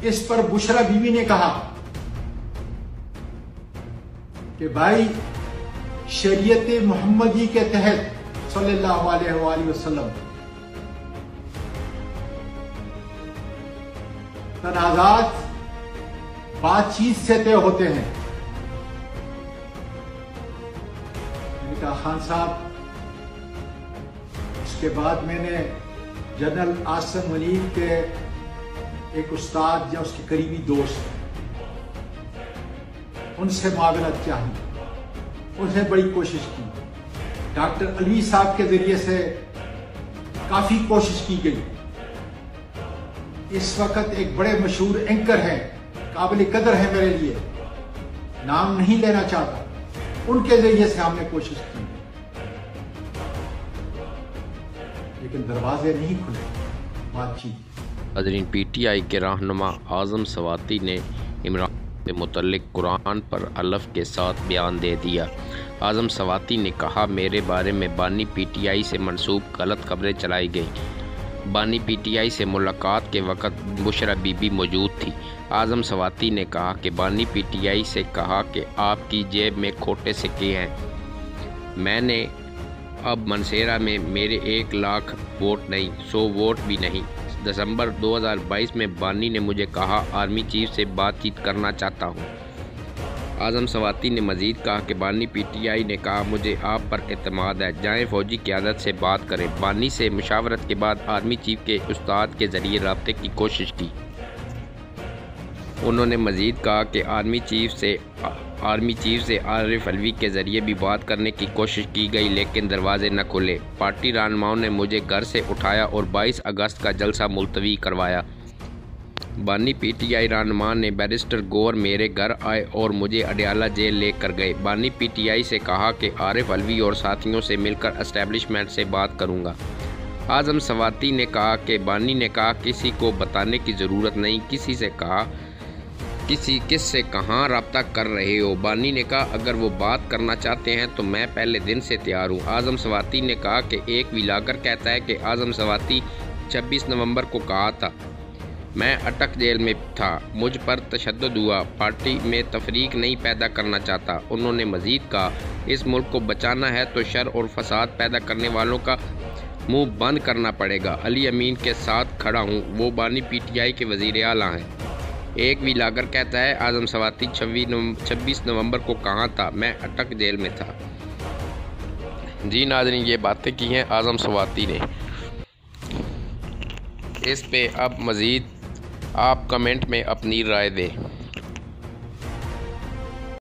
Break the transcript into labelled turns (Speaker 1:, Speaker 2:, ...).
Speaker 1: इस पर बुशरा बीवी ने कहा कि भाई शरीयत मोहम्मदी के तहत सल्लल्लाहु अलैहि वसल्लम तनाज़ात बातचीत से तय होते हैं। मैंने कहा खान साहब, उसके बाद मैंने जनरल आसिम मुनीर के एक उस्ताद या उसके करीबी दोस्त उनसे मुआवनत चाहिए, उनसे बड़ी कोशिश की। डॉक्टर अलवी साहब के जरिए से काफी कोशिश की गई। इस वक्त एक बड़े मशहूर एंकर हैं, काबिल कदर है मेरे लिए, नाम नहीं लेना चाहता, उनके जरिए से हमने कोशिश की, लेकिन दरवाजे नहीं खुले बातचीत।
Speaker 2: नाज़रीन, पीटीआई के रहनुमा आज़म सवाती ने इमरान के मुतल्लिक कुरान पर अलफ के साथ बयान दे दिया। आज़म सवाती ने कहा, मेरे बारे में बानी पीटीआई से मंसूब गलत खबरें चलाई गई। बानी पीटीआई से मुलाकात के वक़्त बुशरा बीबी मौजूद थी। आज़म सवाती ने कहा कि बानी पीटीआई से कहा कि आपकी जेब में खोटे सिक्के हैं। मैंने अब मनसेरा में मेरे 1 लाख वोट नहीं, 100 वोट भी नहीं। दिसंबर 2022 में बानी ने मुझे कहा, आर्मी चीफ से बातचीत करना चाहता हूँ। आज़म सवाती ने मज़ीद कहा कि बानी पीटीआई ने कहा, मुझे आप पर एतमाद है, जाएं फ़ौजी क़यादत से बात करें। बानी से मुशावरत के बाद आर्मी चीफ के उस्ताद के ज़रिए रब्ते की कोशिश की। उन्होंने मज़ीद कहा कि आर्मी चीफ से आरिफ अलवी के ज़रिए भी बात करने की कोशिश की गई, लेकिन दरवाजे न खुले। पार्टी रहनुमाओं ने मुझे घर से उठाया और 22 अगस्त का जलसा मुलतवी करवाया। बानी पीटीआई रहनुमा ने बैरिस्टर गौहर मेरे घर आए और मुझे अडयाला जेल लेकर गए। बानी पीटीआई से कहा कि आरिफ अलवी और साथियों से मिलकर एस्टेब्लिशमेंट से बात करूंगा। आज़म सवाती ने कहा कि बानी ने कहा, किसी को बताने की ज़रूरत नहीं। किसी से कहा, किस से कहाँ रब्ता कर रहे हो? बानी ने कहा, अगर वो बात करना चाहते हैं तो मैं पहले दिन से तैयार हूँ। आज़म सवाती ने कहा कि एक व्लॉगर कहता है कि आज़म सवाती 26 नवंबर को कहा था, मैं अटक जेल में था, मुझ पर तशद्दुद हुआ, पार्टी में तफरीक नहीं पैदा करना चाहता। उन्होंने मज़ीद कहा, इस मुल्क को बचाना है तो शर और फसाद पैदा करने वालों का मुंह बंद करना पड़ेगा। अली अमीन के साथ खड़ा हूँ, वो बानी पीटीआई के वज़ीर आला हैं। एक व्लॉगर कहता है, आज़म सवाती 26 नवंबर को कहाँ था, मैं अटक जेल में था। जी नाज़रीन, ये बातें की हैं आज़म सवाती ने। इस पे अब मज़ीद आप कमेंट में अपनी राय दें।